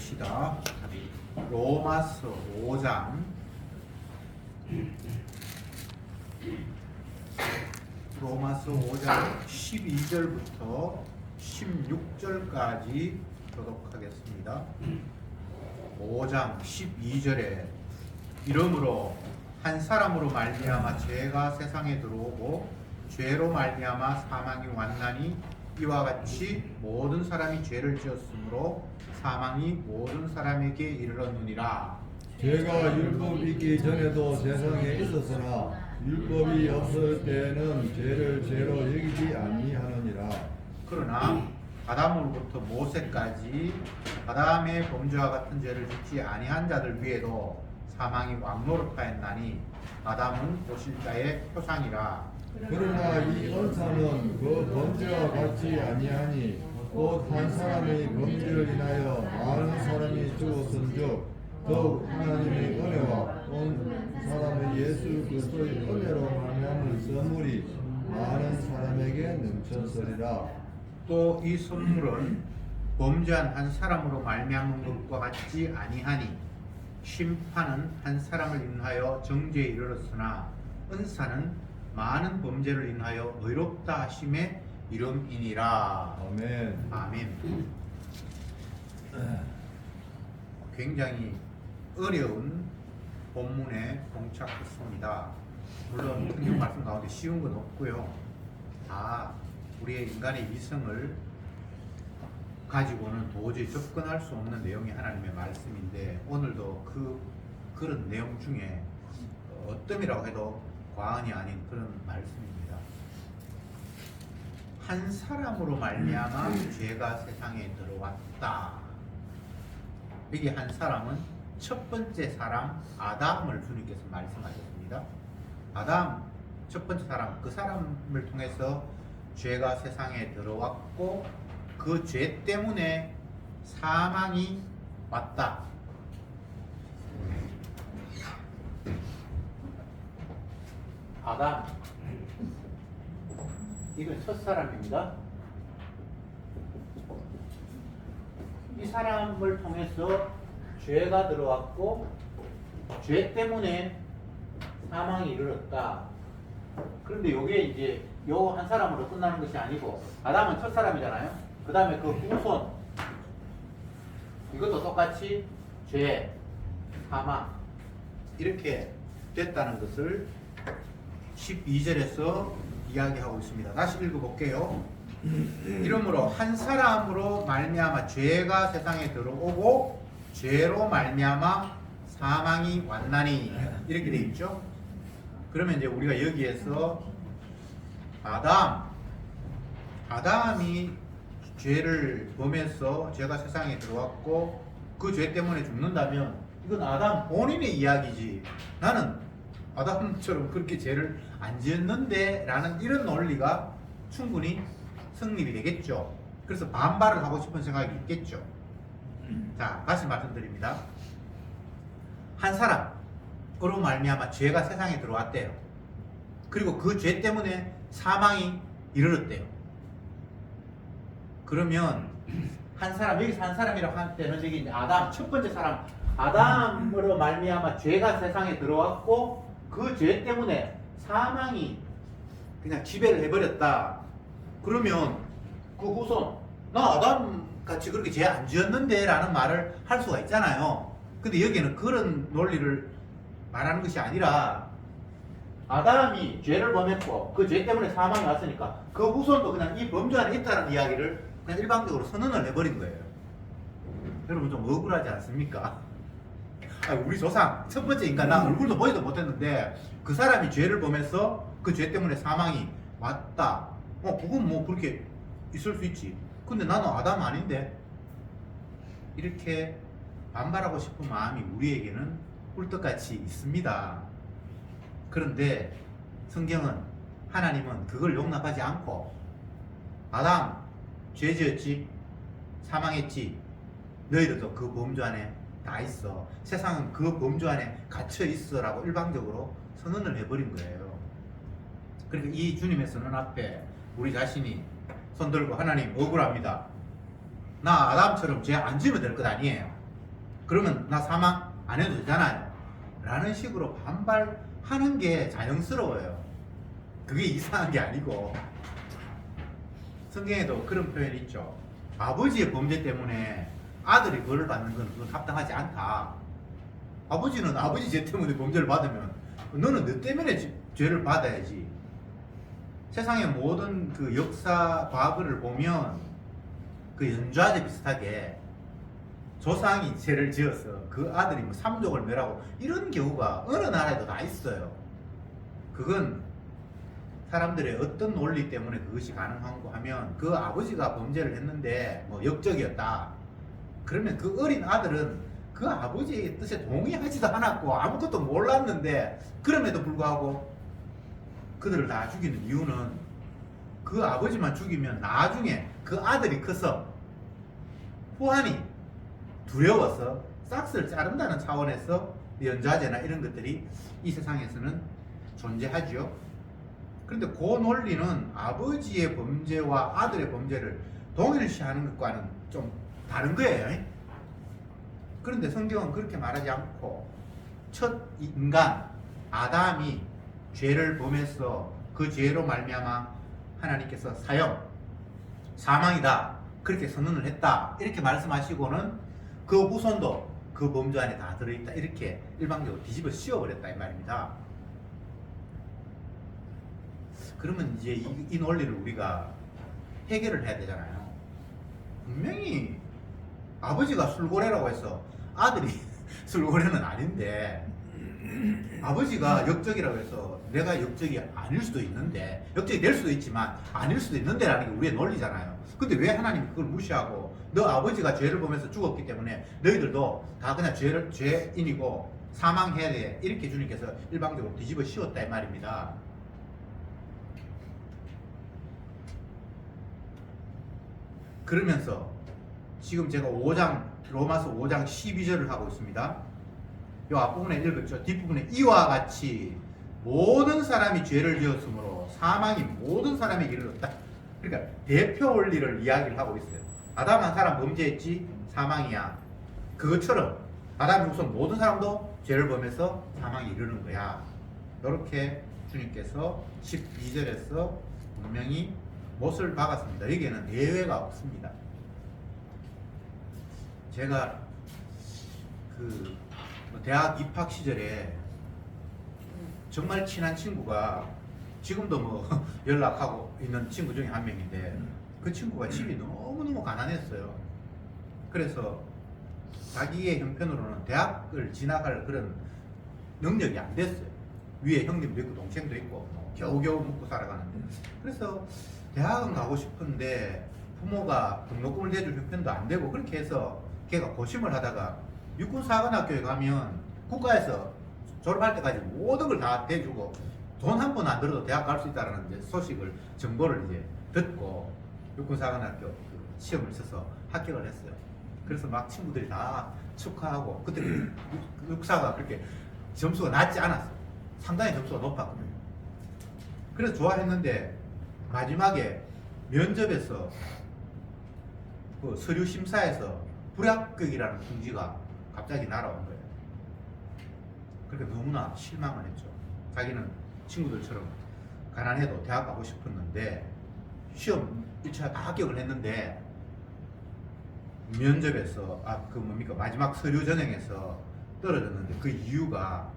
봅시다. 로마서 5장 로마서 5장 12절부터 16절까지 교독하겠습니다. 5장 12절에 이러므로 한 사람으로 말미암아 죄가 세상에 들어오고 죄로 말미암아 사망이 왔나니 이와 같이 모든 사람이 죄를 지었으므로 사망이 모든 사람에게 이르렀느니라. 죄가 율법이 있기 전에도 세상에 있었으나 율법이 없을 때에는 죄를 죄로 여기지 아니하느니라. 그러나 아담으로부터 모세까지 아담의 범죄와 같은 죄를 짓지 아니한 자들 위에도 사망이 왕노릇하였나니 아담은 오실 자의 표상이라. 그러나 이 언사는 그 범죄와 같지 아니하니 곧 한 사람의 범죄를 인하여 많은 사람이 죽었은즉 더욱 하나님의 은혜와 온 사람의 예수 그리스도의 은혜로 말미암은 선물이 많은 사람에게 넘쳤으리라. 또 이 선물은 범죄한 한 사람으로 말미암은 것과 같지 아니하니 심판은 한 사람을 인하여 정죄에 이르렀으나 은사는 많은 범죄를 인하여 의롭다 하심의 이름이니라. 아멘. 아멘. 굉장히 어려운 본문에 봉착했습니다. 물론 성경 말씀 가운데 쉬운 건 없고요. 다 우리의 인간의 이성을 가지고는 도저히 접근할 수 없는 내용이 하나님의 말씀인데 오늘도 그런 내용 중에 어뜸이라고 해도 과언이 아닌 그런 말씀입니다. 한 사람으로 말미암아 죄가 세상에 들어왔다. 여기 한 사람은 첫 번째 사람 아담을 주님께서 말씀하셨습니다. 아담 첫 번째 사람, 그 사람을 통해서 죄가 세상에 들어왔고 그 죄 때문에 사망이 왔다. 아담, 이건 첫 사람입니다. 이 사람을 통해서 죄가 들어왔고 죄 때문에 사망이 이르렀다. 그런데 이게 이제 요 한 사람으로 끝나는 것이 아니고 아담은 첫 사람이잖아요. 그 다음에 그 후손, 이것도 똑같이 죄, 사망 이렇게 됐다는 것을 12절에서 이야기하고 있습니다. 다시 읽어볼게요. 이러므로 한 사람으로 말미암아 죄가 세상에 들어오고 죄로 말미암아 사망이 왔나니 이렇게 돼 있죠. 그러면 이제 우리가 여기에서 아담이 죄를 범해서 죄가 세상에 들어왔고 그 죄 때문에 죽는다면 이건 아담 본인의 이야기지. 나는 아담처럼 그렇게 죄를 안 지었는데 라는 이런 논리가 충분히 성립이 되겠죠. 그래서 반발을 하고 싶은 생각이 있겠죠. 자, 다시 말씀드립니다. 한 사람으로 말미암아 죄가 세상에 들어왔대요. 그리고 그 죄 때문에 사망이 이르렀대요. 그러면 한 사람, 여기서 한 사람이라고 할 때는 여기 이제 아담, 첫 번째 사람 아담으로 말미암아 죄가 세상에 들어왔고 그 죄 때문에 사망이 그냥 지배를 해버렸다. 그러면 그 후손, 나 아담 같이 그렇게 죄 안 지었는데 라는 말을 할 수가 있잖아요. 근데 여기는 그런 논리를 말하는 것이 아니라 아담이 죄를 범했고 그 죄 때문에 사망이 왔으니까 그 후손도 그냥 이 범죄 안에 있다는 이야기를 그냥 일방적으로 선언을 해버린 거예요. 여러분 좀 억울하지 않습니까? 우리 조상 첫 번째 인간, 나 얼굴도 보지도 못했는데 그 사람이 죄를 범해서 그 죄 때문에 사망이 왔다. 그건 뭐 그렇게 있을 수 있지. 근데 나는 아담 아닌데 이렇게 반발하고 싶은 마음이 우리에게는 꿀떡같이 있습니다. 그런데 성경은, 하나님은 그걸 용납하지 않고 아담 죄 지었지, 사망했지, 너희들도 그 범죄 안에 다 있어, 세상은 그 범죄 안에 갇혀 있어 라고 일방적으로 선언을 해버린 거예요. 그러니까 이 주님의 선언 앞에 우리 자신이 손들고 하나님 억울합니다. 나 아담처럼 죄 안 지으면 될 것 아니에요. 그러면 나 사망 안 해도 되잖아요. 라는 식으로 반발하는 게 자연스러워요. 그게 이상한 게 아니고. 성경에도 그런 표현이 있죠. 아버지의 범죄 때문에 아들이 벌을 받는 건 그건 합당하지 않다. 아버지는 아버지 죄 때문에 범죄를 받으면 너는 너 때문에 죄를 받아야지. 세상의 모든 그 역사 과거를 보면 그 연좌제 비슷하게 조상이 죄를 지어서 그 아들이 뭐 삼족을 멸하고 이런 경우가 어느 나라에도 다 있어요. 그건 사람들의 어떤 논리 때문에 그것이 가능한고 하면 그 아버지가 범죄를 했는데 뭐 역적이었다. 그러면 그 어린 아들은 그 아버지의 뜻에 동의하지도 않았고 아무것도 몰랐는데 그럼에도 불구하고 그들을 다 죽이는 이유는 그 아버지만 죽이면 나중에 그 아들이 커서 후환이 두려워서 싹스를 자른다는 차원에서 연좌제나 이런 것들이 이 세상에서는 존재하죠. 그런데 그 논리는 아버지의 범죄와 아들의 범죄를 동일시하는 것과는 좀 다른 거예요. 그런데 성경은 그렇게 말하지 않고 첫 인간 아담이 죄를 범해서 그 죄로 말미암아 하나님께서 사망이다 그렇게 선언을 했다 이렇게 말씀하시고는 그 후손도 그 범죄 안에 다 들어있다 이렇게 일방적으로 뒤집어 씌워버렸다 이 말입니다. 그러면 이제 이 논리를 우리가 해결을 해야 되잖아요. 분명히 아버지가 술고래라고 해서 아들이 술고래는 아닌데, 아버지가 역적이라고 해서 내가 역적이 아닐 수도 있는데, 역적이 될 수도 있지만 아닐 수도 있는데 라는 게 우리의 논리잖아요. 근데 왜 하나님이 그걸 무시하고 너 아버지가 죄를 보면서 죽었기 때문에 너희들도 다 그냥 죄인이고 사망해야 돼 이렇게 주님께서 일방적으로 뒤집어 씌웠다 이 말입니다. 그러면서 지금 제가 로마서 5장 12절을 하고 있습니다. 이 앞부분에 읽었죠. 뒷부분에 이와 같이 모든 사람이 죄를 지었으므로 사망이 모든 사람에게 이르렀다. 그러니까 대표 원리를 이야기를 하고 있어요. 아담 한 사람 범죄했지 사망이야. 그것처럼 아담이 우선 모든 사람도 죄를 범해서 사망이 이르는 거야. 이렇게 주님께서 12절에서 분명히 못을 박았습니다. 여기에는 예외가 없습니다. 제가 그 대학 입학 시절에 정말 친한 친구가 지금도 뭐 연락하고 있는 친구 중에 한 명인데, 그 친구가 집이 너무너무 가난했어요. 그래서 자기의 형편으로는 대학을 진학할 그런 능력이 안 됐어요. 위에 형님도 있고 동생도 있고 뭐 겨우겨우 먹고 살아가는데, 그래서 대학은 가고 싶은데 부모가 등록금을 대줄 형편도 안 되고, 그렇게 해서 걔가 고심을 하다가 육군사관학교에 가면 국가에서 졸업할 때까지 모든 걸 다 대주고 돈 한 번 안 들어도 대학 갈 수 있다는 이제 소식을, 정보를 이제 듣고 육군사관학교 시험을 쳐서 합격을 했어요. 그래서 막 친구들이 다 축하하고, 그때 육사가 그렇게 점수가 낮지 않았어요. 상당히 점수가 높았거든요. 그래서 좋아했는데 마지막에 면접에서 그 서류 심사에서 불합격이라는 통지가 갑자기 날아온 거예요. 그러니까 너무나 실망을 했죠. 자기는 친구들처럼 가난해도 대학 가고 싶었는데 시험 1차 다 합격을 했는데 면접에서 마지막 서류 전형에서 떨어졌는데, 그 이유가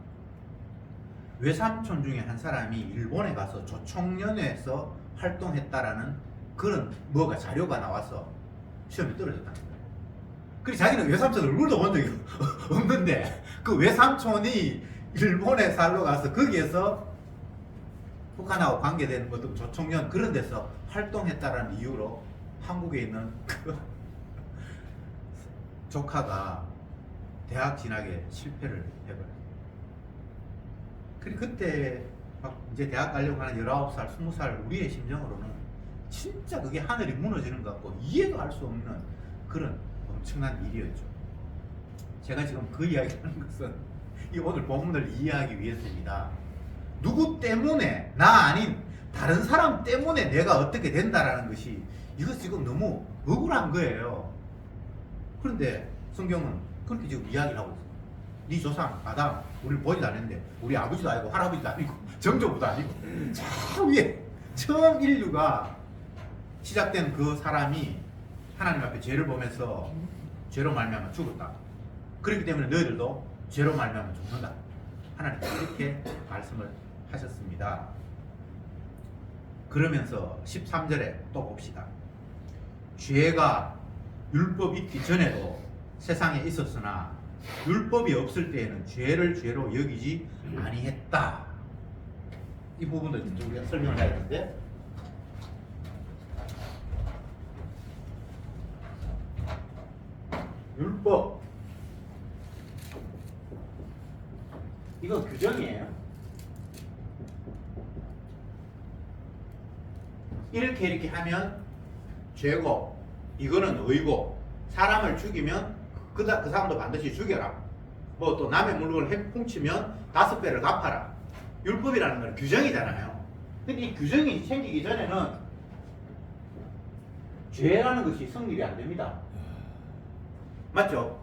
외삼촌 중에 한 사람이 일본에 가서 조총련에서 활동했다라는 그런 뭐가 자료가 나와서 시험에 떨어졌다는 거예요. 그래서 자기는 외삼촌 얼굴도 본 적이 없는데 그 외삼촌이 일본에 살러 가서 거기에서 북한하고 관계된 어떤 조총련 그런 데서 활동했다라는 이유로 한국에 있는 그 조카가 대학 진학에 실패를 해버려요. 그때 막 이제 대학 가려고 하는 19살, 20살 우리의 심정으로는 진짜 그게 하늘이 무너지는 것 같고 이해도 할 수 없는 그런 엄청난 일이었죠. 제가 지금 그 이야기하는 것은 이 오늘 본문을 이해하기 위해서입니다. 누구 때문에, 나 아닌 다른 사람 때문에 내가 어떻게 된다라는 것이, 이거 지금 너무 억울한 거예요. 그런데 성경은 그렇게 지금 이야기를 하고 있어요. 네 조상 아담 우리를 보지도 않았는데 우리 아버지도 아니고 할아버지도 아니고 정조부도 아니고 저 위에 처음 인류가 시작된 그 사람이 하나님 앞에 죄를 보면서 죄로 말미암아 죽었다. 그렇기 때문에 너희들도 죄로 말미암아 죽는다. 하나님께서 이렇게 말씀을 하셨습니다. 그러면서 13절에 또 봅시다. 죄가 율법이 있기 전에도 세상에 있었으나 율법이 없을 때에는 죄를 죄로 여기지 아니했다. 이 부분도 우리가 설명을 해야 되는데 율법 이거 규정이에요. 이렇게 하면 죄고 이거는 의고 사람을 죽이면 그 사람도 반드시 죽여라. 뭐 또 남의 물건을 훔치면 5배를 갚아라. 율법이라는 건 규정이잖아요. 근데 이 규정이 생기기 전에는 죄라는 것이 성립이 안 됩니다. 맞죠?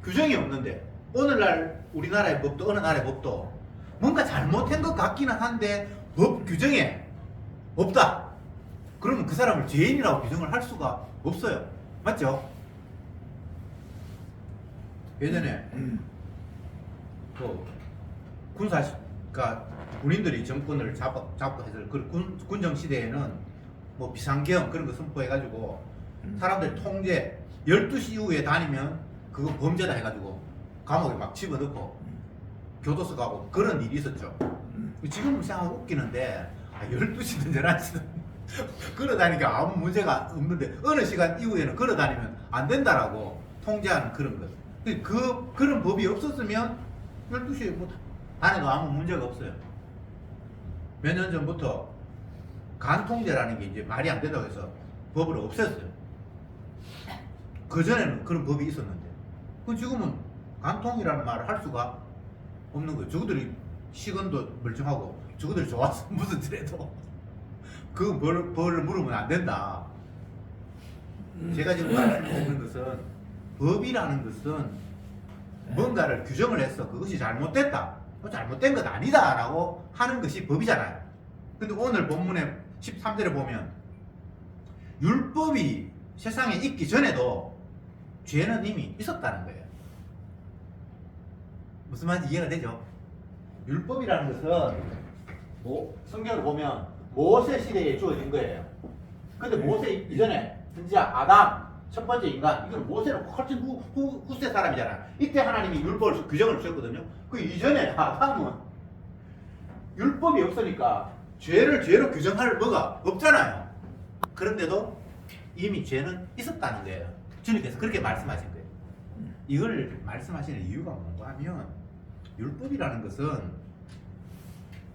규정이 없는데 오늘날 우리나라의 법도 어느 나라의 법도 뭔가 잘못한 것 같기는 한데 법 규정에 없다. 그러면 그 사람을 죄인이라고 규정을 할 수가 없어요. 맞죠? 예전에 그 군사가 군인들이 정권을 잡고 해서 그 군정 시대에는 뭐 비상계엄 그런 거 선포해가지고 사람들 통제 12시 이후에 다니면 그거 범죄다 해가지고 감옥에 막 집어넣고 교도소 가고 그런 일이 있었죠. 지금 생각하면 웃기는데 12시든 11시든 걸어다니니까 아무 문제가 없는데 어느 시간 이후에는 걸어다니면 안 된다라고 통제하는 그런 것. 그런 법이 없었으면 12시에 뭐 다녀도 아무 문제가 없어요. 몇 년 전부터 간통제라는 게 이제 말이 안 된다고 해서 법을 없앴어요. 그전에는 그런 법이 있었는데 지금은 간통이라는 말을 할 수가 없는 거예요. 저들이 시간도 멀쩡하고 저들이 좋아서 무슨 일해도 그 벌을 물으면 안 된다. 제가 지금 말씀드리는 것은 법이라는 것은 뭔가를 규정을 해서 그것이 잘못됐다. 잘못된 것 아니다 라고 하는 것이 법이잖아요. 근데 오늘 본문의 13절에 보면 율법이 세상에 있기 전에도 죄는 이미 있었다는 거예요. 무슨 말인지 이해가 되죠? 율법이라는 것은 성경을 보면 모세 시대에 주어진 거예요. 근데 모세 이전에 진짜 아담 첫 번째 인간 이건 모세는 훨씬 후세 사람이잖아요. 이때 하나님이 율법을 규정을 주셨거든요. 그 이전에 아담은 율법이 없으니까 죄를 죄로 규정할 뭐가 없잖아요. 그런데도 이미 죄는 있었다는 거예요. 주님께서 그렇게 말씀하신 거예요. 이걸 말씀하시는 이유가 뭔가 하면 율법이라는 것은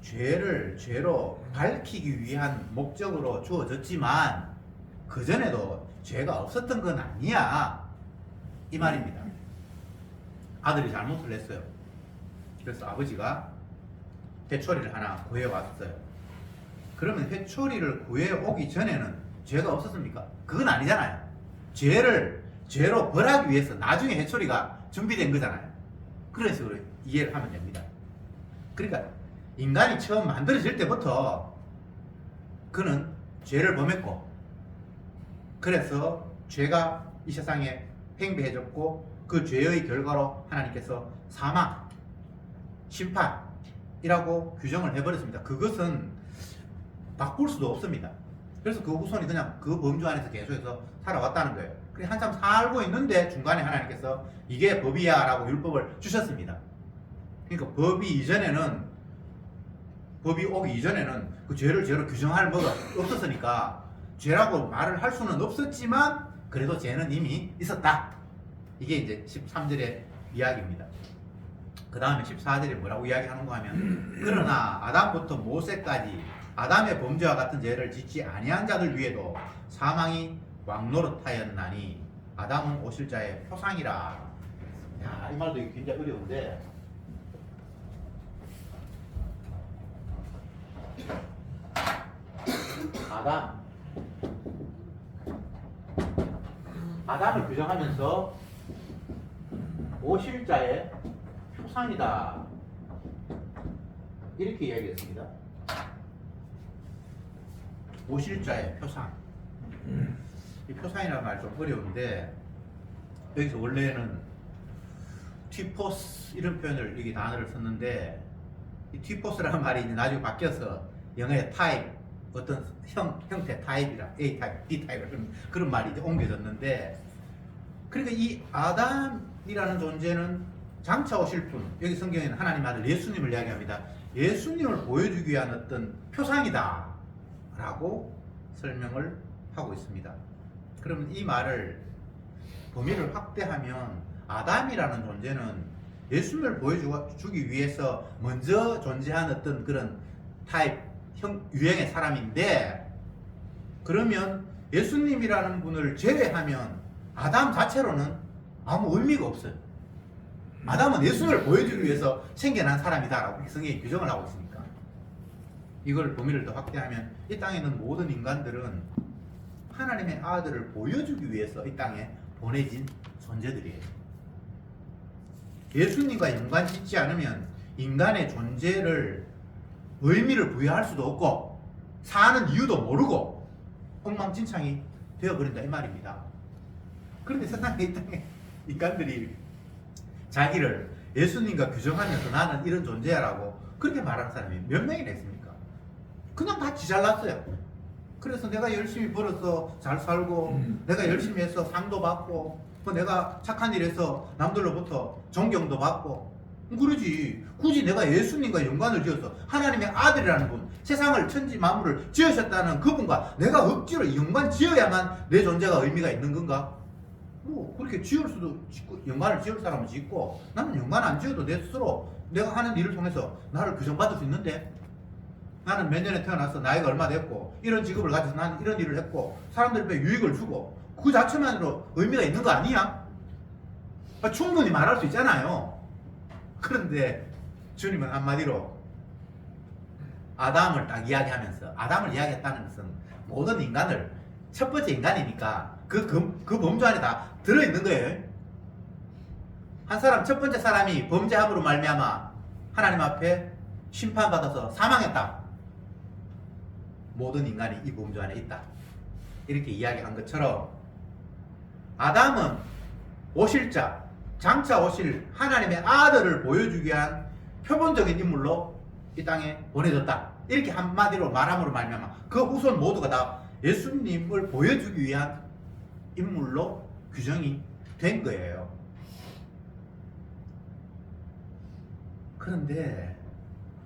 죄를 죄로 밝히기 위한 목적으로 주어졌지만 그전에도 죄가 없었던 건 아니야 이 말입니다. 아들이 잘못을 했어요. 그래서 아버지가 회초리를 하나 구해왔어요. 그러면 회초리를 구해오기 전에는 죄가 없었습니까? 그건 아니잖아요. 죄를 죄로 벌하기 위해서 나중에 회초리가 준비된 거잖아요. 그런 식으로 이해를 하면 됩니다. 그러니까 인간이 처음 만들어질 때부터 그는 죄를 범했고 그래서 죄가 이 세상에 팽배해졌고 그 죄의 결과로 하나님께서 사망, 심판이라고 규정을 해버렸습니다. 그것은 바꿀 수도 없습니다. 그래서 그 후손이 그냥 그 범주 안에서 계속해서 살아왔다는 거예요. 그래 한참 살고 있는데 중간에 하나님께서 이게 법이야 라고 율법을 주셨습니다. 그러니까 법이 오기 이전에는 그 죄를 죄로 규정할 뭐가 없었으니까 죄라고 말을 할 수는 없었지만 그래도 죄는 이미 있었다. 이게 이제 13절의 이야기입니다. 그 다음에 14절에 뭐라고 이야기하는가 하면 그러나 아담부터 모세까지 아담의 범죄와 같은 죄를 짓지 아니한 자들 위에도 사망이 왕노릇하였나니 아담은 오실 자의 표상이라. 야, 이 말도 굉장히 어려운데 아담을 규정하면서 오실자의 표상이다. 이렇게 이야기했습니다. 오실자의 표상. 이 표상이라는 말 좀 어려운데 여기서 원래는 티포스 이런 표현을 여기 단어를 썼는데 이 티포스라는 말이 이제 나중에 바뀌어서 영어의 타입 어떤 형태 타입이라 A 타입, B 타입 그런 말이 이제 옮겨졌는데 그러니까 이 아담이라는 존재는 장차 오실 분 여기 성경에는 하나님 아들 예수님을 이야기합니다. 예수님을 보여주기 위한 어떤 표상이다 라고 설명을 하고 있습니다. 그러면 이 말을 범위를 확대하면 아담이라는 존재는 예수님을 보여주기 위해서 먼저 존재한 어떤 그런 타입, 유형의 사람인데 그러면 예수님이라는 분을 제외하면 아담 자체로는 아무 의미가 없어요. 아담은 예수님을 보여주기 위해서 생겨난 사람이다라고 성경이 규정을 하고 있으니까 이걸 범위를 더 확대하면 이 땅에 있는 모든 인간들은 하나님의 아들을 보여주기 위해서 이 땅에 보내진 존재들이에요. 예수님과 연관짓지 않으면 인간의 존재를 의미를 부여할 수도 없고 사는 이유도 모르고 엉망진창이 되어버린다 이 말입니다. 그런데 세상에 이 땅에 인간들이 자기를 예수님과 규정하면서 나는 이런 존재야라고 그렇게 말하는 사람이 몇 명이나 있습니까? 그냥 다 지 잘났어요. 그래서 내가 열심히 벌어서 잘 살고 내가 열심히 해서 상도 받고 내가 착한 일 해서 남들로부터 존경도 받고 그러지. 굳이 내가 예수님과 연관을 지어서 하나님의 아들이라는 분 세상을 천지 만물을 지으셨다는 그분과 내가 억지로 연관 지어야만 내 존재가 의미가 있는 건가? 뭐 그렇게 지을 수도 짓고 연관을 지을 사람은 짓고 나는 연관 안 지어도 내 스스로 내가 하는 일을 통해서 나를 규정받을 수 있는데 나는 몇 년에 태어나서 나이가 얼마 됐고 이런 직업을 가져서 나는 이런 일을 했고 사람들에게 유익을 주고 그 자체만으로 의미가 있는 거 아니야? 충분히 말할 수 있잖아요. 그런데 주님은 한마디로 아담을 딱 이야기하면서 아담을 이야기했다는 것은 모든 인간을 첫 번째 인간이니까 그 범주 안에 다 들어있는 거예요. 한 사람 첫 번째 사람이 범죄함으로 말미암아 하나님 앞에 심판받아서 사망했다. 모든 인간이 이 범주 안에 있다. 이렇게 이야기한 것처럼 아담은 오실 자, 장차 오실 하나님의 아들을 보여주기 위한 표본적인 인물로 이 땅에 보내졌다. 이렇게 한마디로 말함으로 말미암아 그 후손 모두가 다 예수님을 보여주기 위한 인물로 규정이 된 거예요. 그런데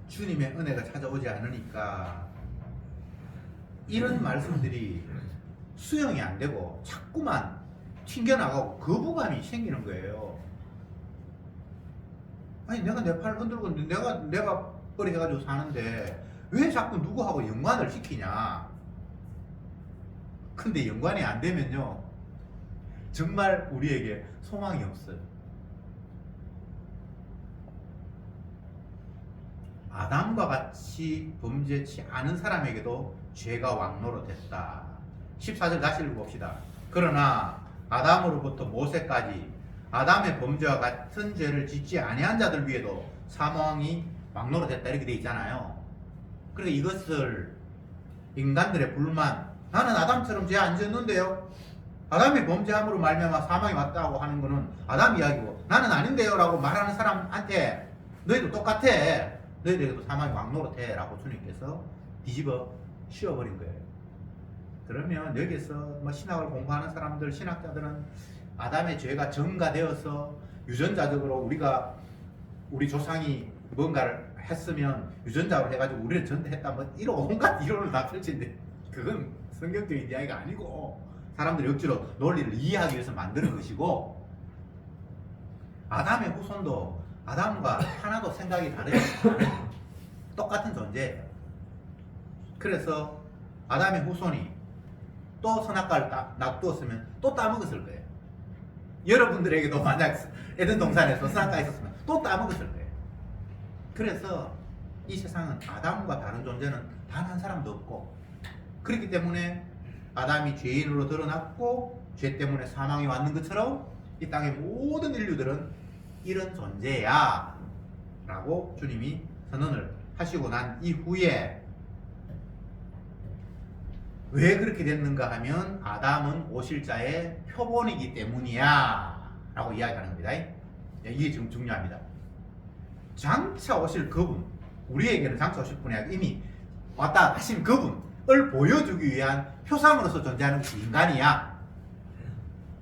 주님의 은혜가 찾아오지 않으니까 이런 말씀들이 수용이 안 되고 자꾸만 튕겨나가고 거부감이 생기는 거예요. 아니 내가 내 팔 흔들고 내가 뻘이 해가지고 사는데 왜 자꾸 누구하고 연관을 시키냐. 근데 연관이 안 되면요 정말 우리에게 소망이 없어요. 아담과 같이 범죄치 않은 사람에게도 죄가 왕노로 됐다. 14절 다시 읽어봅시다. 그러나 아담으로부터 모세까지 아담의 범죄와 같은 죄를 짓지 아니한 자들 위에도 사망이 왕노로 됐다 이렇게 돼 있잖아요. 그러니까 이것을 인간들의 불만 나는 아담처럼 죄 안 지었는데요. 아담이 범죄함으로 말미암아 사망이 왔다고 하는 거는 아담 이야기고 나는 아닌데요 라고 말하는 사람한테 너희도 똑같아. 너희들에게도 사망이 왕노릇해 라고 주님께서 뒤집어 씌워버린 거예요. 그러면 여기서 뭐 신학을 공부하는 사람들, 신학자들은 아담의 죄가 전가되어서 유전자적으로 우리 조상이 뭔가를 했으면 유전자로 해가지고 우리를 전대했다 뭐 이런 온갖 이론을 다 펼치는데 그건 성경적인 이야기가 아니고 사람들이 억지로 논리를 이해하기 위해서 만드는 것이고 아담의 후손도 아담과 하나도 생각이 다르지 똑같은 존재예요. 그래서 아담의 후손이 또 선악과를 놔두었으면 또 따먹었을 거예요. 여러분들에게도 만약 에덴 동산에서 선악과가 있었으면 또 따먹었을 거예요. 그래서 이 세상은 아담과 다른 존재는 단 한 사람도 없고 그렇기 때문에 아담이 죄인으로 드러났고 죄 때문에 사망이 왔는 것처럼 이 땅의 모든 인류들은 이런 존재야 라고 주님이 선언을 하시고 난 이후에 왜 그렇게 됐는가 하면 아담은 오실자의 표본이기 때문이야 라고 이야기하는 겁니다. 이게 지금 중요합니다. 장차 오실 그분, 우리에게는 장차 오실 분이 아니라 이미 왔다 하신 그분을 보여주기 위한 표상으로서 존재하는 것이 인간이야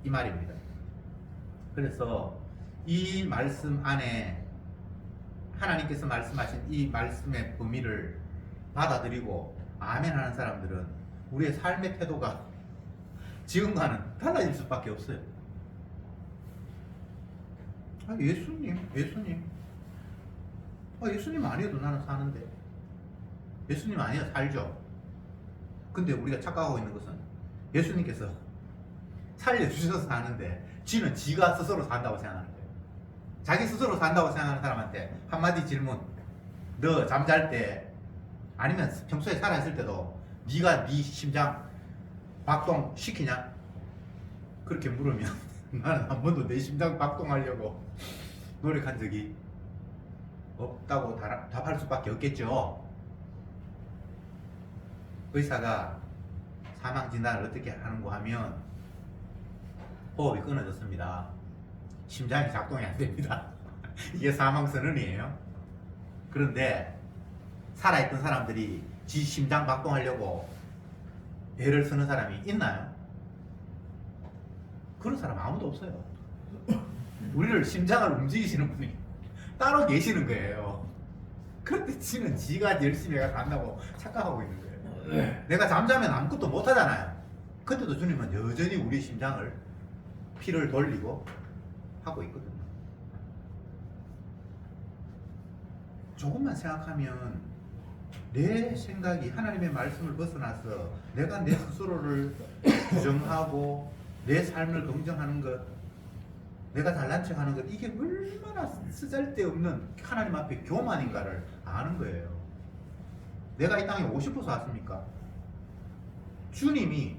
이 말입니다. 그래서 이 말씀 안에 하나님께서 말씀하신 이 말씀의 범위를 받아들이고 아멘 하는 사람들은 우리의 삶의 태도가 지금과는 달라질 수밖에 없어요. 예수님 아니어도 나는 사는데, 예수님 아니어도 살죠. 근데 우리가 착각하고 있는 것은 예수님께서 살려주셔서 사는데 지는 지가 스스로 산다고 생각하는 거예요. 자기 스스로 산다고 생각하는 사람한테 한마디 질문, 너 잠잘 때 아니면 평소에 살아있을 때도 네가 네 심장 박동 시키냐? 그렇게 물으면 나는 한 번도 내 심장 박동하려고 노력한 적이 없다고 답할 수밖에 없겠죠. 의사가 사망 진단을 어떻게 하는고 하면 호흡이 끊어졌습니다. 심장이 작동이 안 됩니다. 이게 사망 선언이에요. 그런데 살아있던 사람들이 지 심장 박동하려고 애를 쓰는 사람이 있나요? 그런 사람 아무도 없어요. 우리를 심장을 움직이시는 분이 따로 계시는 거예요. 그런데 지는 지가 열심히 해가 간다고 착각하고 있는 거예요. 내가 잠자면 아무것도 못 하잖아요. 그때도 주님은 여전히 우리 심장을 피를 돌리고 하고 있거든요. 조금만 생각하면 내 생각이 하나님의 말씀을 벗어나서 내가 내 스스로를 부정하고 내 삶을 긍정하는 것, 내가 잘난 척하는 것, 이게 얼마나 쓰잘데없는 하나님 앞에 교만인가를 아는 거예요. 내가 이 땅에 50% 왔습니까? 주님이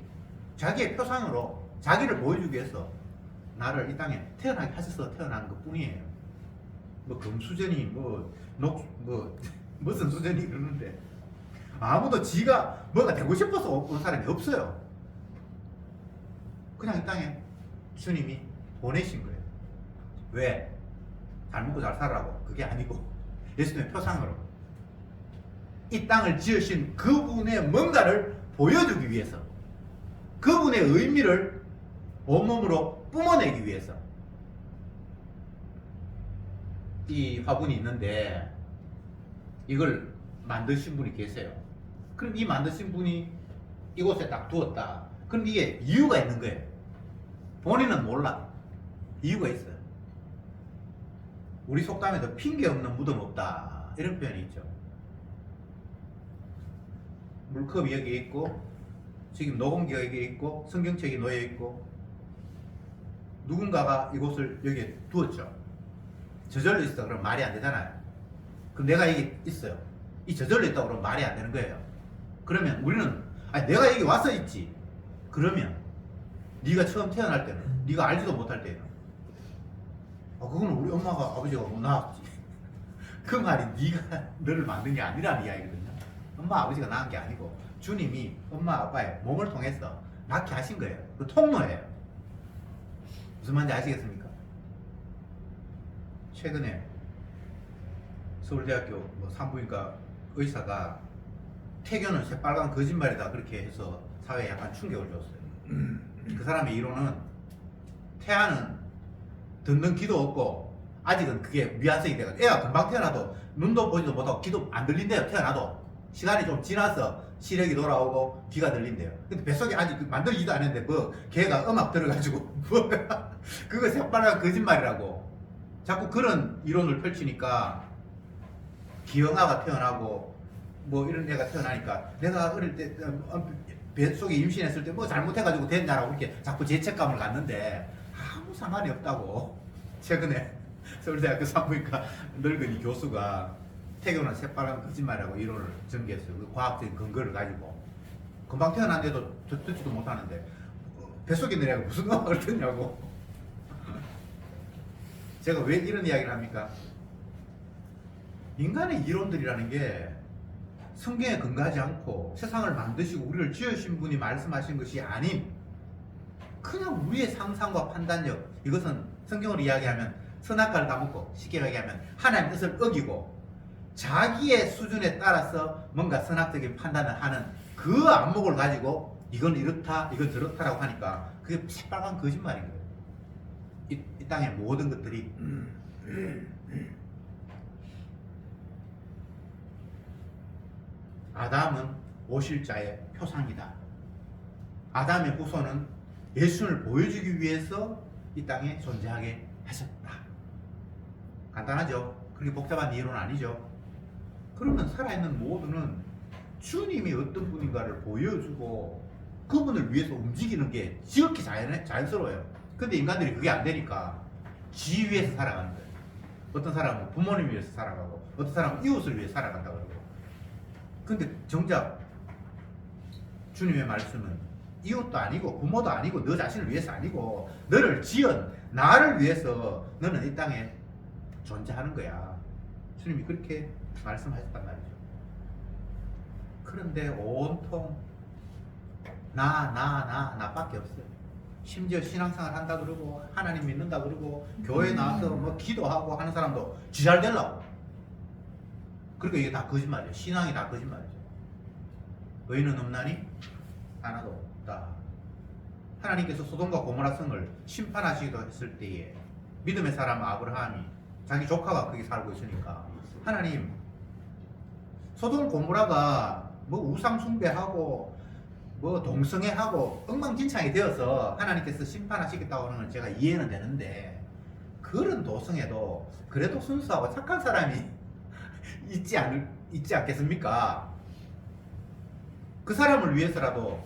자기의 표상으로 자기를 보여주기 위해서 나를 이 땅에 태어나게 하셔서 태어난 것 뿐이에요. 뭐 금수저니 무슨 수저니 그러는데 아무도 지가 뭐가 되고 싶어서 온 사람이 없어요. 그냥 이 땅에 주님이 보내신 거예요. 왜? 잘 먹고 잘 살라고. 그게 아니고 예수님의 표상으로 이 땅을 지으신 그분의 뭔가를 보여주기 위해서, 그분의 의미를 온몸으로 뿜어내기 위해서. 이 화분이 있는데 이걸 만드신 분이 계세요. 그럼 이 만드신 분이 이곳에 딱 두었다. 그럼 이게 이유가 있는 거예요. 본인은 몰라. 이유가 있어요. 우리 속담에도 핑계 없는 무덤 없다 이런 표현이 있죠. 물컵이 여기 있고 지금 녹음기가 여기 있고 성경책이 놓여 있고 누군가가 이곳을 여기에 두었죠. 저절로 있어 그럼 말이 안 되잖아요. 그럼 내가 여기 있어요. 이 저절로 있다고 그러면 말이 안 되는 거예요. 그러면 우리는 내가 여기 와서 있지. 그러면 네가 처음 태어날 때는, 네가 알지도 못할 때는 그거는 우리 엄마가 아버지가 못 낳았지. 그 말이 네가 너를 만든 게 아니라는 이야기거든요. 엄마 아버지가 낳은 게 아니고 주님이 엄마 아빠의 몸을 통해서 낳게 하신 거예요. 그 통로예요. 무슨 말인지 아시겠습니까? 최근에 서울대학교 산부인과 의사가 태교는 새빨간 거짓말이다 그렇게 해서 사회에 약간 충격을 줬어요. 그 사람의 이론은 태아는 듣는 귀도 없고 아직은 그게 미완성이 돼가지고 애가 금방 태어나도 눈도 보지도 못하고 귀도 안 들린대요. 태어나도 시간이 좀 지나서 시력이 돌아오고 귀가 들린대요. 근데 뱃속에 아직 만들지도 않았는데 뭐 걔가 음악 들어가지고 뭐 그거 새빨간 거짓말이라고 자꾸 그런 이론을 펼치니까 기형아가 태어나고 뭐 이런 애가 태어나니까 내가 어릴 때 뱃속에 임신했을 때 뭐 잘못해가지고 됐냐라고 이렇게 자꾸 죄책감을 갖는데 아무 상관이 없다고. 최근에 서울대학교 산부인과 늙은이 교수가 태교는 새빨간 거짓말이라고 이론을 전개했어요. 그 과학적인 근거를 가지고 금방 태어났는데도 듣지도 못하는데 뱃속에 있는 애가 무슨 음악을 듣냐고. 제가 왜 이런 이야기를 합니까? 인간의 이론들이라는 게 성경에 근거하지 않고 세상을 만드시고 우리를 지으신 분이 말씀하신 것이 아닌 그냥 우리의 상상과 판단력, 이것은 성경을 이야기하면 선악과를 다먹고 쉽게 얘기하면 하나님의 뜻을 어기고 자기의 수준에 따라서 뭔가 선악적인 판단을 하는 그 안목을 가지고 이건 이렇다 이건 저렇다라고 하니까 그게 새빨간 거짓말인 거예요. 이 땅의 모든 것들이 아담은 오실 자의 표상이다. 아담의 후손은 예수를 보여주기 위해서 이 땅에 존재하게 하셨다. 간단하죠? 그렇게 복잡한 이론은 아니죠. 그러면 살아있는 모두는 주님이 어떤 분인가를 보여주고 그분을 위해서 움직이는 게 지극히 자연스러워요. 근데 인간들이 그게 안 되니까 지 위해서 살아가는 거예요. 어떤 사람은 부모님 위해서 살아가고 어떤 사람은 이웃을 위해서 살아간다고 그러고. 근데 정작 주님의 말씀은 이웃도 아니고 부모도 아니고 너 자신을 위해서 아니고 너를 지은 나를 위해서 너는 이 땅에 존재하는 거야. 주님이 그렇게 말씀하셨단 말이죠. 그런데 온통 나밖에 없어요. 심지어 신앙생활 한다 그러고 하나님 믿는다 그러고 교회 나와서 뭐 기도하고 하는 사람도 지잘 되려고. 그러니까 이게 다 거짓말이에요. 신앙이 다 거짓말이죠. 의인은 없나니 하나도 없다. 하나님께서 소돔과 고모라 성을 심판하시기도 했을 때에 믿음의 사람 아브라함이 자기 조카가 거기 살고 있으니까 하나님 소돔 고모라가 뭐 우상 숭배하고 뭐 동성애하고 엉망진창이 되어서 하나님께서 심판하시겠다고 하는 건 제가 이해는 되는데 그런 도성에도 그래도 순수하고 착한 사람이 있지 않겠습니까? 그 사람을 위해서라도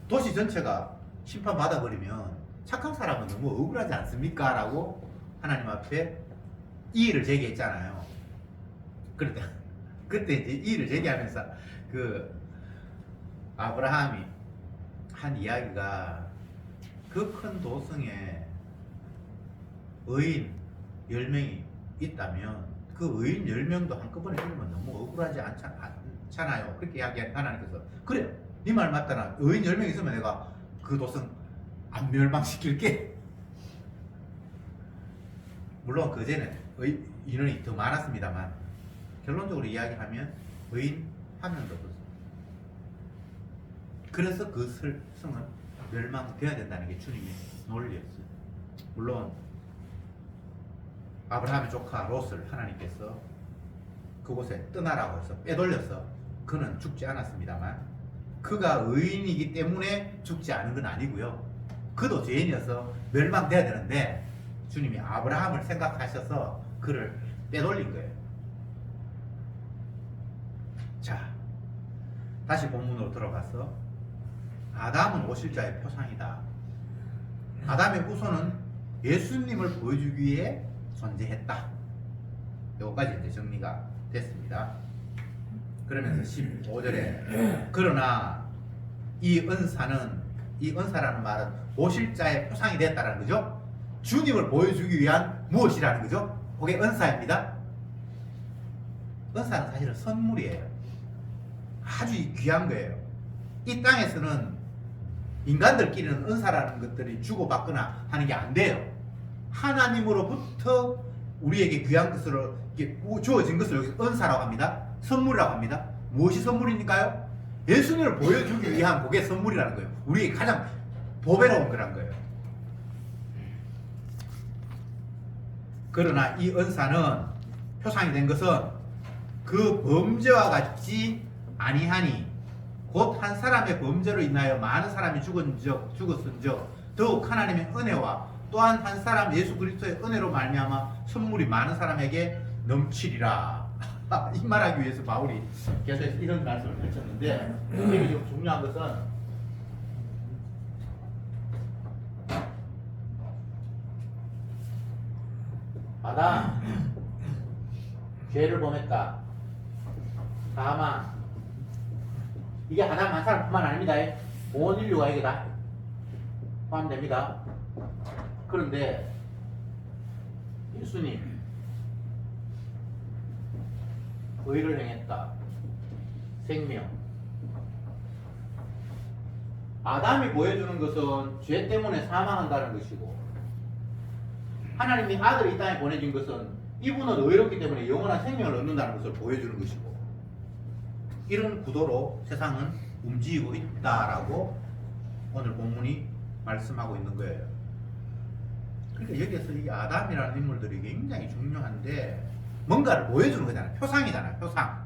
도시 전체가 심판받아 버리면 착한 사람은 너무 억울하지 않습니까? 라고 하나님 앞에 이의를 제기했잖아요. 그때 이제 이의를 제기하면서 그 아브라함이 한 이야기가 그 큰 도성에 의인 10명이 있다면 그 의인 10명도 한꺼번에 죽으면 너무 억울하지 않잖아요. 그렇게 이야기한 하나님께서 그래 네 말 맞다나 의인 10명 있으면 내가 그 도성 안 멸망시킬게. 물론 그제는 인원이 더 많았습니다만 결론적으로 이야기하면 의인 한 명도 없었어요. 그래서 그 성은 멸망되어야 된다는 게 주님의 논리였어요. 물론 아브라함의 조카 롯을 하나님께서 그곳에 떠나라고 해서 빼돌려서 그는 죽지 않았습니다만 그가 의인이기 때문에 죽지 않은 건 아니고요. 그도 죄인이어서 멸망돼야 되는데 주님이 아브라함을 생각하셔서 그를 빼돌린 거예요. 자, 다시 본문으로 들어가서 아담은 오실 자의 표상이다. 아담의 후손은 예수님을 보여주기 위해 존재했다. 여기까지 이제 정리가 됐습니다. 그러면서 15절에 그러나 이 은사라는 말은 오실 자의 표상이 됐다는 거죠. 주님을 보여주기 위한 무엇이라는 거죠? 그게 은사입니다. 은사는 사실은 선물이에요. 아주 귀한 거예요. 이 땅에서는 인간들끼리는 은사라는 것들이 주고받거나 하는 게 안 돼요. 하나님으로부터 우리에게 귀한 것으로 주어진 것을 여기서 은사라고 합니다. 선물이라고 합니다. 무엇이 선물이니까요? 예수님을 보여주기 위한 그게 선물이라는 거예요. 우리에게 가장 보배로운 거란 거예요. 그러나 이 은사는 표상이 된 것은 그 범죄와 같지 아니하니 곧 한 사람의 범죄로 인하여 많은 사람이 죽었은즉 더욱 하나님의 은혜와 또한 한 사람 예수 그리스도의 은혜로 말미암아 선물이 많은 사람에게 넘치리라. 이 말하기 위해서 바울이 계속 이런 말씀을 펼쳤는데 이게 좀 중요한 것은 아담 죄를 범했다. 다만 이게 아담 한 사람뿐만 아닙니다. 온 인류가 이게 다 포함됩니다. 그런데 예수님 의를 행했다. 생명. 아담이 보여주는 것은 죄 때문에 사망한다는 것이고, 하나님이 아들을 이 땅에 보내준 것은 이분은 의롭기 때문에 영원한 생명을 얻는다는 것을 보여주는 것이고, 이런 구도로 세상은 움직이고 있다라고 오늘 본문이 말씀하고 있는 거예요. 그러니까 여기에서 이 아담이라는 인물들이 굉장히 중요한데, 뭔가를 보여주는 거잖아요. 표상이잖아요. 표상.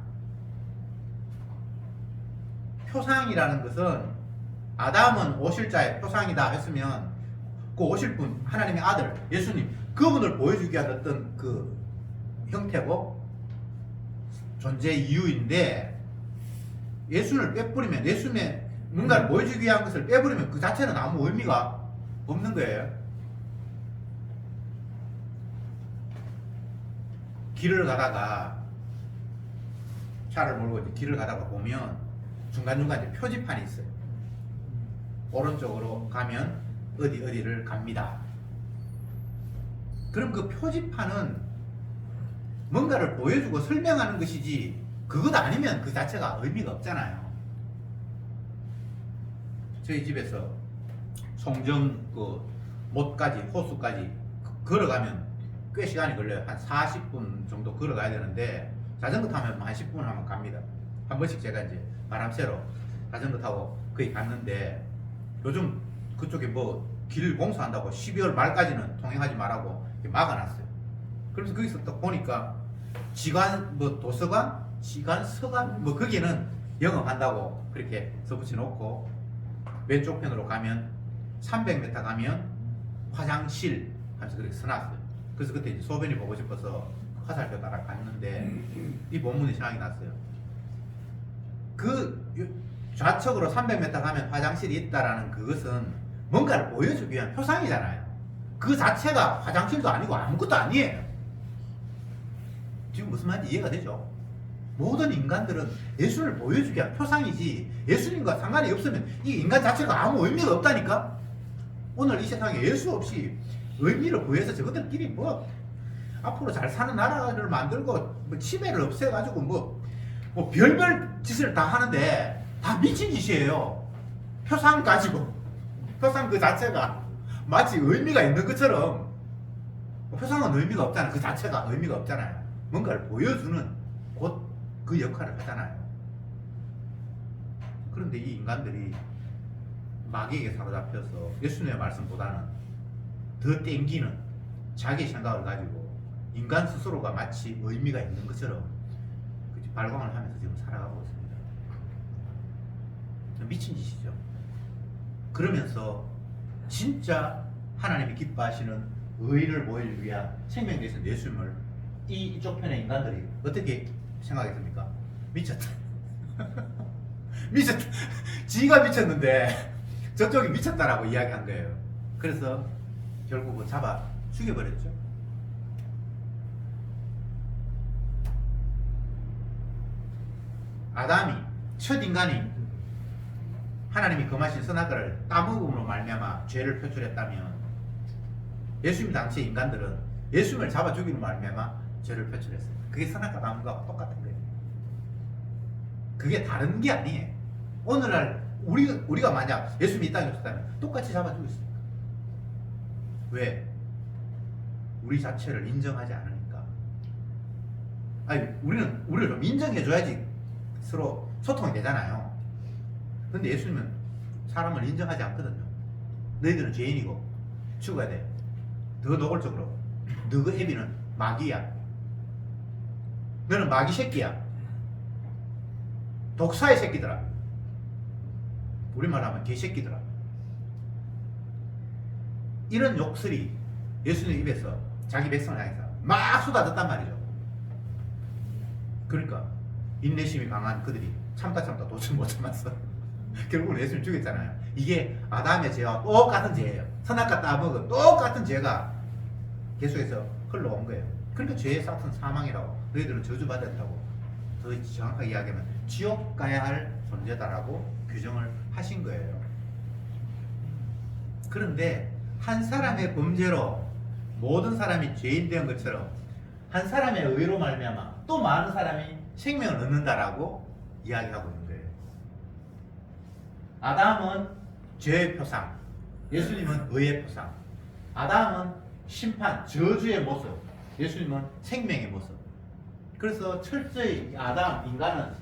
표상이라는 것은 아담은 오실 자의 표상이다 했으면 그 오실 분, 하나님의 아들, 예수님, 그분을 보여주기 위한 어떤 그 형태고 존재 이유인데, 예수를 빼버리면, 예수님의 뭔가를 보여주기 위한 것을 빼버리면 그 자체는 아무 의미가 없는 거예요. 길을 가다가, 차를 몰고 이제 길을 가다가 보면 중간중간 이제 표지판이 있어요. 오른쪽으로 가면 어디를 갑니다. 그럼 그 표지판은 뭔가를 보여주고 설명하는 것이지, 그것 아니면 그 자체가 의미가 없잖아요. 저희 집에서 송정 그 못까지, 호수까지 걸어가면 꽤 시간이 걸려요. 한 40분 정도 걸어가야 되는데, 자전거 타면 한 10분 하면 갑니다. 한 번씩 제가 이제 바람 쐬러 자전거 타고 거기 갔는데, 요즘 그쪽에 뭐 길 공사한다고 12월 말까지는 통행하지 말라고 막아놨어요. 그래서 거기서 딱 보니까 지관 뭐 도서관, 지관서관 뭐 거기는 영업한다고 그렇게 써붙여 놓고, 왼쪽 편으로 가면 300m 가면 화장실 하면서 그렇게 써놨어요. 그래서 그때 이제 소변이 보고 싶어서 화살표 따라 갔는데 이 본문이 생각이 났어요. 그 좌측으로 300m 가면 화장실이 있다라는 그것은 뭔가를 보여주기 위한 표상이잖아요. 그 자체가 화장실도 아니고 아무것도 아니에요. 지금 무슨 말인지 이해가 되죠? 모든 인간들은 예수를 보여주기 위한 표상이지, 예수님과 상관이 없으면 이 인간 자체가 아무 의미가 없다니까. 오늘 이 세상에 예수 없이 의미를 부여해서 저것들끼리 뭐 앞으로 잘 사는 나라를 만들고 뭐 치매를 없애가지고 뭐 별별 짓을 다 하는데 다 미친 짓이에요. 표상 가지고, 표상 그 자체가 마치 의미가 있는 것처럼, 표상은 의미가 없잖아요. 그 자체가 의미가 없잖아요. 뭔가를 보여주는 곧 그 역할을 하잖아요. 그런데 이 인간들이 마귀에게 사로잡혀서 예수님의 말씀보다는 더 땡기는 자기 생각을 가지고 인간 스스로가 마치 의미가 있는 것처럼 발광을 하면서 지금 살아가고 있습니다. 미친 짓이죠. 그러면서 진짜 하나님이 기뻐하시는 의를 보여주기 위한 생명 되신 예수님을 이쪽 편의 인간들이 어떻게 생각했습니까? 미쳤다. 미쳤다. 지가 미쳤는데 저쪽이 미쳤다라고 이야기한 거예요. 그래서 결국은 잡아 죽여버렸죠. 아담이, 첫 인간이 하나님이 금하신 선악과를 따먹음으로 말미암아 죄를 표출했다면, 예수님 당시 인간들은 예수님을 잡아 죽이는 말미암아 죄를 표출했어요. 그게 선악과 따먹은 거하고 똑같은 거예요. 그게 다른 게 아니에요. 오늘날 우리가 만약 예수님이 이 땅에 오셨다면 똑같이 잡아 죽였습니다. 왜? 우리 자체를 인정하지 않으니까. 아니, 우리를 좀 인정해줘야지 서로 소통이 되잖아요. 근데 예수님은 사람을 인정하지 않거든요. 너희들은 죄인이고 죽어야 돼. 더 노골적으로, 너그 애비는 마귀야. 너는 마귀 새끼야. 독사의 새끼들아. 우리말하면 개새끼들아. 이런 욕설이 예수님 입에서 자기 백성을 향해서 막 쏟아졌단 말이죠. 그러니까 인내심이 강한 그들이 참다 도저히 못 참았어. 결국은 예수님 죽였잖아요. 이게 아담의 죄와 똑같은 죄예요. 선악과 따먹은 똑같은 죄가 계속해서 흘러온 거예요. 그러니까 죄의 싹은 사망이라고, 너희들은 저주받았다고, 더 정확하게 이야기하면 지옥 가야 할 존재다라고 규정을 하신 거예요. 그런데 한 사람의 범죄로 모든 사람이 죄인 된 것처럼 한 사람의 의로 말미암아 또 많은 사람이 생명을 얻는다라고 이야기하고 있는 거예요. 아담은 죄의 표상, 예수님은 의의 표상. 아담은 심판, 저주의 모습, 예수님은 생명의 모습. 그래서 철저히 아담, 인간은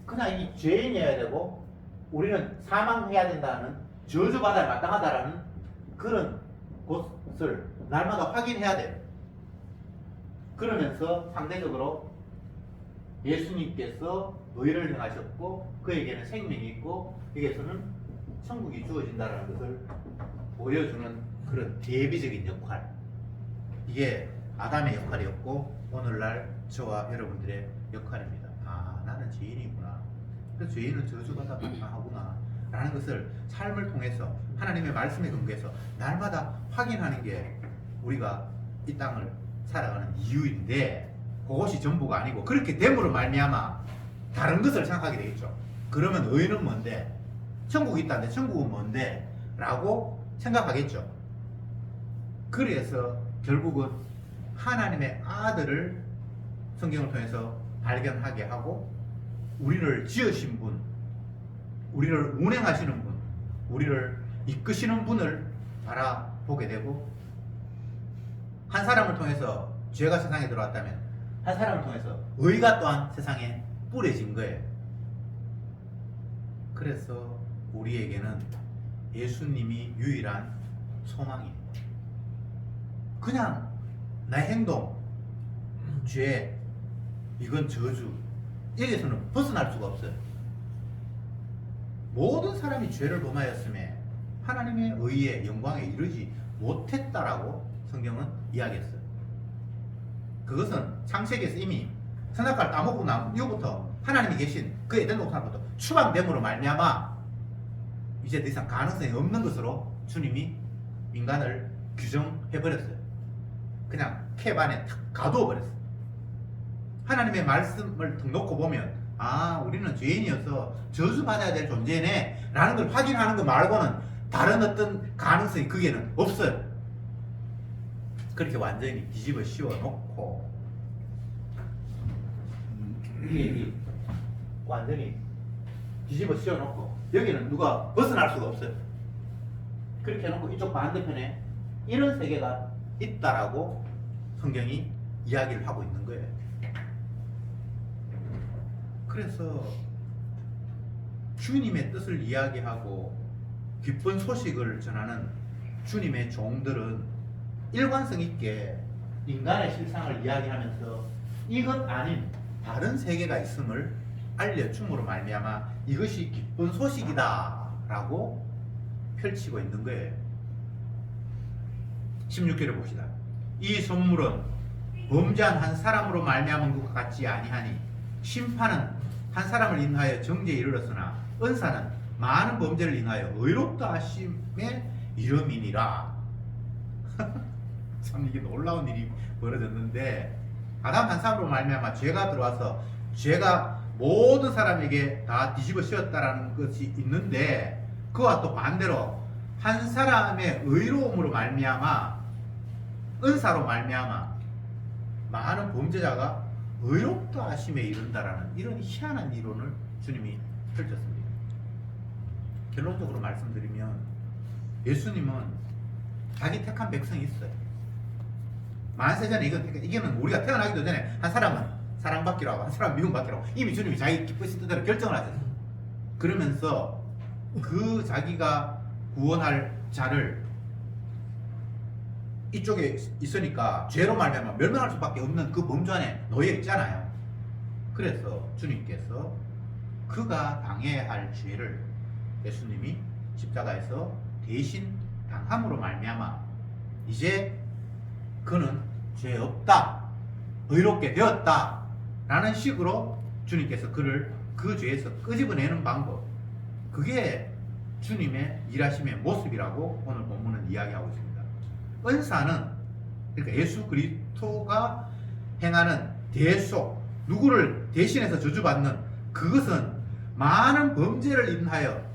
그냥 이 죄인이어야 되고 우리는 사망해야 된다는 저주받아야 마땅하다라는 그런 것을 날마다 확인해야 돼요. 그러면서 상대적으로 예수님께서 의를 행하셨고 그에게는 생명이 있고 여기에서는 천국이 주어진다는 것을 보여주는 그런 대비적인 역할. 이게 아담의 역할이었고 오늘날 저와 여러분들의 역할입니다. 아, 나는 죄인이구나. 그래서 죄인은 저주받아 마땅하구나 라는 것을 삶을 통해서 하나님의 말씀에 근거해서 날마다 확인하는 게 우리가 이 땅을 살아가는 이유인데 그것이 전부가 아니고 그렇게 됨으로 말미암아 다른 것을 생각하게 되겠죠. 그러면 의는 뭔데? 천국이 있다는데 천국은 뭔데? 라고 생각하겠죠. 그래서 결국은 하나님의 아들을 성경을 통해서 발견하게 하고 우리를 지으신 분, 우리를 운행하시는 분, 우리를 이끄시는 분을 바라보게 되고 한 사람을 통해서 죄가 세상에 들어왔다면 한 사람을 통해서 의가 또한 세상에 뿌려진 거예요. 그래서 우리에게는 예수님이 유일한 소망입니다. 그냥 나의 행동, 죄, 이건 저주, 여기에서는 벗어날 수가 없어요. 모든 사람이 죄를 범하였음에 하나님의 의의 영광에 이르지 못했다라고 성경은 이야기했어요. 그것은 창세기에서 이미 선악과를 따먹고 난 이후부터 하나님이 계신 그 에덴 동산부터 추방됨으로 말미암아 이제 더 이상 가능성이 없는 것으로 주님이 인간을 규정해버렸어요. 그냥 캡 안에 탁 가두어버렸어요. 하나님의 말씀을 툭 놓고 보면 아, 우리는 죄인이어서 저주받아야 될 존재네 라는 걸 확인하는 거 말고는 다른 어떤 가능성이 그게는 없어요. 그렇게 완전히 뒤집어 씌워놓고 이게 완전히 뒤집어 씌워놓고 여기는 누가 벗어날 수가 없어요. 그렇게 해놓고 이쪽 반대편에 이런 세계가 있다라고 성경이 이야기를 하고 있는 거예요. 그래서 주님의 뜻을 이야기하고 기쁜 소식을 전하는 주님의 종들은 일관성 있게 인간의 실상을 이야기하면서 이것 아닌 다른 세계가 있음을 알려줌으로 말미암아 이것이 기쁜 소식이다 라고 펼치고 있는 거예요. 16절을 봅시다. 이 선물은 범죄한 한 사람으로 말미암은 것과 같지 아니하니 심판은 한 사람을 인하여 정죄에 이르렀으나 은사는 많은 범죄를 인하여 의롭다 하심의 이름이니라. 참 이게 놀라운 일이 벌어졌는데 아담 한 사람으로 말미암아 죄가 들어와서 죄가 모든 사람에게 다 뒤집어 씌웠다라는 것이 있는데 그와 또 반대로 한 사람의 의로움으로 말미암아 은사로 말미암아 많은 범죄자가 의롭다 하심에 이른다라는 이런 희한한 이론을 주님이 펼쳤습니다. 결론적으로 말씀드리면 예수님은 자기 택한 백성이 있어요. 만세전에 이거는 우리가 태어나기도 전에 한 사람은 사랑받기로 하고 한 사람은 미움받기로 하고 이미 주님이 자기 기쁘신 뜻대로 결정을 하셨어요. 그러면서 그 자기가 구원할 자를 이쪽에 있으니까 죄로 말미암아 멸망할 수밖에 없는 그 범주 안에 놓여 있잖아요. 그래서 주님께서 그가 당해야 할 죄를 예수님이 십자가에서 대신 당함으로 말미암아 이제 그는 죄 없다, 의롭게 되었다 라는 식으로 주님께서 그를 그 죄에서 끄집어내는 방법, 그게 주님의 일하심의 모습이라고 오늘 본문은 이야기하고 있습니다. 은사는 그러니까 예수 그리스도가 행하는 대속, 누구를 대신해서 저주받는 그것은 많은 범죄를 인하여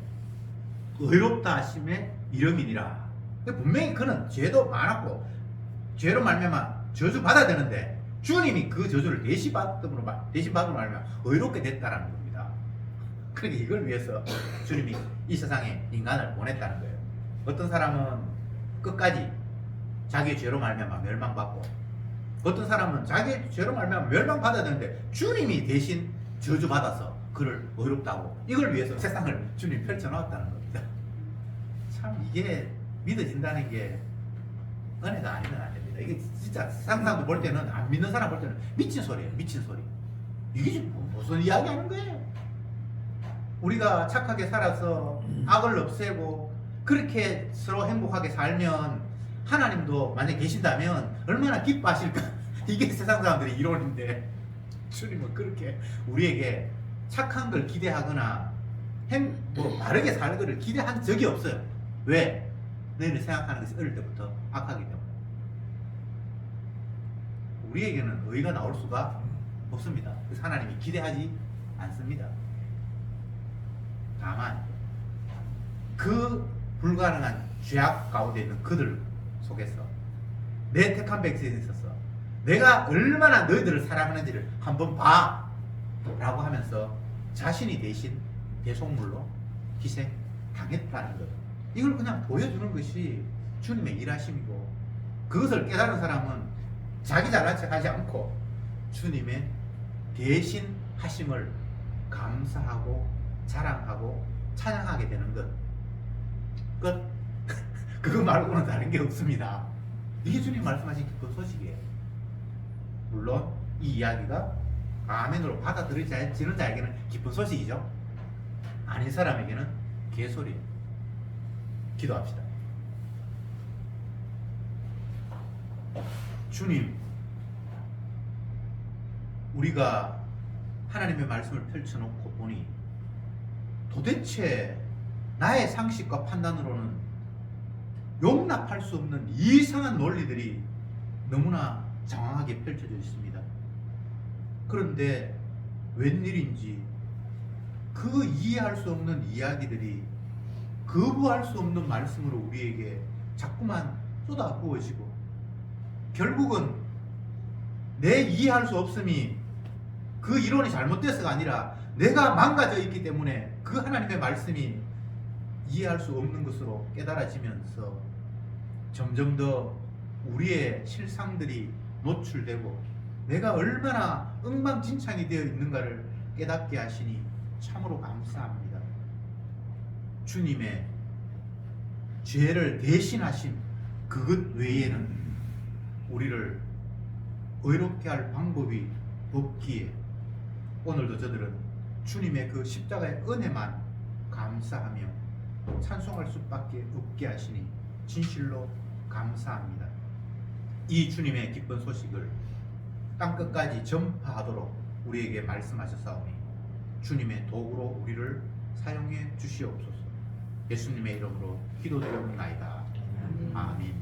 의롭다 하심의 이름이니라. 분명히 그는 죄도 많았고 죄로 말미암아 저주 받아야 되는데 주님이 그 저주를 대신 받음으로 말미암아 의롭게 됐다라는 겁니다. 그러니까 이걸 위해서 주님이 이 세상에 인간을 보냈다는 거예요. 어떤 사람은 끝까지 자기의 죄로 말미암아 멸망받고, 어떤 사람은 자기의 죄로 말미암아 멸망받아야 되는데 주님이 대신 저주받아서 그를 의롭다고, 이걸 위해서 세상을 주님이 펼쳐놓았다는 겁니다. 참 이게 믿어진다는 게 은혜가 아니면 안 됩니다. 이게 진짜 세상 사람들 볼 때는, 안 믿는 사람 볼 때는 미친 소리예요. 미친 소리. 이게 지금 무슨 이야기 하는 거예요? 우리가 착하게 살아서 악을 없애고 그렇게 서로 행복하게 살면 하나님도 만약에 계신다면 얼마나 기뻐하실까? 이게 세상 사람들의 이론인데, 주님은 그렇게 우리에게 착한 걸 기대하거나 바르게 사는 것을 기대한 적이 없어요. 왜? 너희는 생각하는 것이 어릴 때부터 악하기 때문에. 우리에게는 의가 나올 수가 없습니다. 그래서 하나님이 기대하지 않습니다. 다만 그 불가능한 죄악 가운데 있는 그들 속에서 내 택한 백성에 있어서 내가 얼마나 너희들을 사랑하는지를 한번 봐 라고 하면서 자신이 대신 대속물로 희생당했다는 것, 이걸 그냥 보여주는 것이 주님의 일하심이고, 그것을 깨달은 사람은 자기 잘난 척 하지 않고 주님의 대신 하심을 감사하고 자랑하고 찬양하게 되는 것, 끝. 그거 말고는 다른 게 없습니다. 이게 주님 말씀하신 기쁜 소식이에요. 물론 이 이야기가 아멘으로 받아들여지는 자에게는 기쁜 소식이죠. 아닌 사람에게는 개소리예요. 기도합시다. 주님, 우리가 하나님의 말씀을 펼쳐놓고 보니 도대체 나의 상식과 판단으로는 용납할 수 없는 이상한 논리들이 너무나 장황하게 펼쳐져 있습니다. 그런데 웬일인지 그 이해할 수 없는 이야기들이 거부할 수 없는 말씀으로 우리에게 자꾸만 쏟아부어지고, 결국은 내 이해할 수 없음이 그 이론이 잘못돼서가 아니라 내가 망가져 있기 때문에 그 하나님의 말씀이 이해할 수 없는 것으로 깨달아지면서 점점 더 우리의 실상들이 노출되고 내가 얼마나 엉망진창이 되어 있는가를 깨닫게 하시니 참으로 감사합니다. 주님의 죄를 대신하신 그것 외에는 우리를 의롭게 할 방법이 없기에 오늘도 저들은 주님의 그 십자가의 은혜만 감사하며 찬송할 수밖에 없게 하시니 진실로 감사합니다. 이 주님의 기쁜 소식을 땅끝까지 전파하도록 우리에게 말씀하셨사오니 주님의 도구로 우리를 사용해 주시옵소서. 예수님의 이름으로 기도드리옵나이다. 아멘.